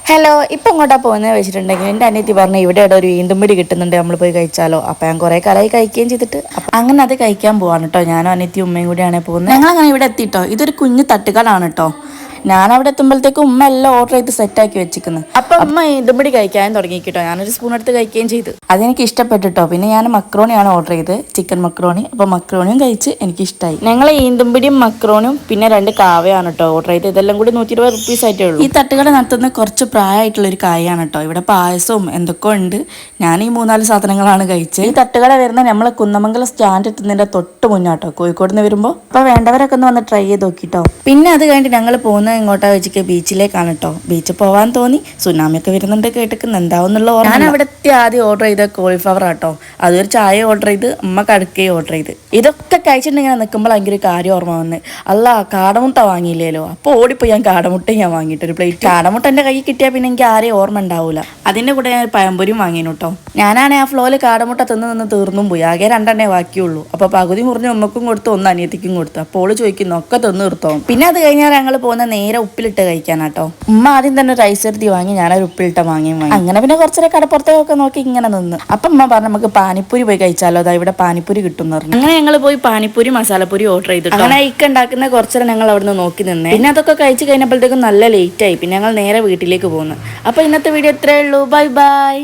Hello, ഇപ്പം ഇങ്ങോട്ടാ പോകുന്നത് വെച്ചിട്ടുണ്ടെങ്കിൽ എൻ്റെ അനിയത്തി പറഞ്ഞു ഇവിടെ ഒരു ഈന്തുംപിടി കിട്ടുന്നുണ്ട്, നമ്മൾ പോയി കഴിച്ചാലോ. അപ്പം ഞാൻ കുറേ കാലമായി കഴിക്കുകയും ചെയ്തിട്ട് അങ്ങനെ അത് കഴിക്കാൻ പോവാണ് കേട്ടോ. ഞാനും അനിയത്തി ഉമ്മയും കൂടിയാണ് പോകുന്നത്. ഞങ്ങളങ്ങനെ ഇവിടെ എത്തിയിട്ടോ. ഇതൊരു കുഞ്ഞു തട്ടുകടാണ് കേട്ടോ. ഞാൻ അവിടെ എത്തുമ്പോഴത്തേക്കും ഉമ്മ എല്ലാം ഓർഡർ ചെയ്ത് സെറ്റാക്കി വെച്ചിരിക്കുന്നു. അപ്പം ഉമ്മ ഈന്തുംപിടി കഴിക്കാൻ തുടങ്ങി കേട്ടോ. ഞാനൊരു സ്പൂൺ എടുത്ത് കഴിക്കുകയും ചെയ്തു. അതെനിക്ക് ഇഷ്ടപ്പെട്ടിട്ടോ. പിന്നെ ഞാൻ മക്രോണിയാണ് ഓർഡർ ചെയ്ത്, ചിക്കൻ മക്രോണി. അപ്പോൾ മക്രോണിയും കഴിച്ച് എനിക്കിഷ്ടമായി. ഞങ്ങൾ ഈന്തുംപിടിയും മക്രോണിയും പിന്നെ 2 കാവയാണ് കേട്ടോ ഓർഡർ ചെയ്ത്. ഇതെല്ലാം കൂടി 120 റുപ്പീസ് ആയിട്ടേ ഉള്ളൂ. ഈ തട്ടുകട നടത്തുന്ന കുറച്ച് പ്രായമായിട്ടുള്ളൊരു കായാണ് കേട്ടോ. ഇവിടെ പായസവും എന്തൊക്കെ ഉണ്ട്. ഞാൻ ഈ 3-4 സാധനങ്ങളാണ് കഴിച്ചത്. ഈ തട്ടുകട വരുന്ന നമ്മളെ കുന്നമംഗലം സ്റ്റാൻഡ് എത്തുന്നതിൻ്റെ തൊട്ട് മുന്നാട്ടോ, കോഴിക്കോട് നിന്ന് വരുമ്പോൾ. അപ്പോൾ വേണ്ടവരൊക്കെ ഒന്ന് വന്ന് ട്രൈ ചെയ്ത് നോക്കിട്ടോ. പിന്നെ അത് കഴിഞ്ഞിട്ട് ഞങ്ങൾ പോകുന്നത് ഇങ്ങോട്ടാ വെച്ചിട്ട് ബീച്ചിലേക്കാണ് കേട്ടോ. ബീച്ചിൽ പോകാൻ തോന്നി. സുനാമിയൊക്കെ വരുന്നുണ്ട് കേട്ടിരിക്കുന്നു എന്താവുന്നുള്ള ഓർമ്മ. ഞാൻ അവിടെ ആദ്യം ഓർഡർ ചെയ്ത കോളിഫ്ലവർ ആട്ടോ. അതൊരു ചായ ഓർഡർ ചെയ്ത്, ഉമ്മ കടുക്കയും ഓർഡർ ചെയ്ത്. ഇതൊക്കെ കഴിച്ചിട്ടുണ്ടെങ്കിൽ നിൽക്കുമ്പോൾ ഭയങ്കര കാര്യം ഓർമ്മ വന്ന്. അല്ല, കാടമുട്ട വാങ്ങിയില്ലേലോ. അപ്പോൾ ഓടിപ്പോയി ഞാൻ കാടമുട്ട വാങ്ങിയിട്ട് ഒരു പ്ലേറ്റ്. കാടമുട്ട എൻ്റെ കയ്യിൽ കിട്ടിയാൽ പിന്നെ എനിക്ക് ആരെയും ഓർമ്മ ഉണ്ടാവില്ല. അതിൻ്റെ കൂടെ ഞാൻ പഴംപൊരിയും വാങ്ങിനു കേട്ടോ. ഞാനാണെ ആ ഫ്ലോയിൽ കാടമുട്ട നിന്ന് തീർന്നും പോയി. ആകെ 2 ബാക്കിയുള്ളൂ. അപ്പോൾ പകുതി മുറിഞ്ഞ് ഉമ്മക്കും കൊടുത്തു, 1 അനിയത്തിക്കും കൊടുത്തു. അപ്പോൾ ഓള് ചോദിക്കുന്നു ഒക്കെ തിന്ന് തീർത്തോ. പിന്നെ അത് കഴിഞ്ഞാൽ ഞങ്ങൾ പോകുന്ന നേരെ ഉപ്പിലിട്ട് കഴിക്കാനാട്ടോ. ഉമ്മ ആദ്യം തന്നെ റൈസ് എടുത്തി വാങ്ങി, ഞാനൊരു ഉപ്പിലിട്ട വാങ്ങി. അങ്ങനെ പിന്നെ കുറച്ചേരം കടപ്പുറത്തേക്കൊക്കെ നോക്കി ഇങ്ങനെ നിന്ന്. അപ്പം ഉമ്മ പറഞ്ഞു നമുക്ക് പാനിപ്പൂരി പോയി കഴിച്ചാലോ, അതാ ഇവിടെ പാനിപ്പൂരി കിട്ടും പറഞ്ഞു. അങ്ങനെ ഞങ്ങൾ പോയി പാനിപ്പൂരി മസാലപ്പൂരി ഓർഡർ ചെയ്തു. അങ്ങനെ ഇക്ക ഉണ്ടാക്കുന്ന കുറച്ചേരം ഞങ്ങൾ അവിടെ നിന്ന് നോക്കി നിന്നേ. പിന്നെ അതൊക്കെ കഴിച്ച് കഴിഞ്ഞപ്പോഴത്തേക്കും നല്ല ലേറ്റ് ആയി. പിന്നെ ഞങ്ങൾ നേരെ വീട്ടിലേക്ക് പോകുന്നു. അപ്പോൾ ഇന്നത്തെ വീഡിയോ ഇത്രയേ ഉള്ളൂ. Bye bye.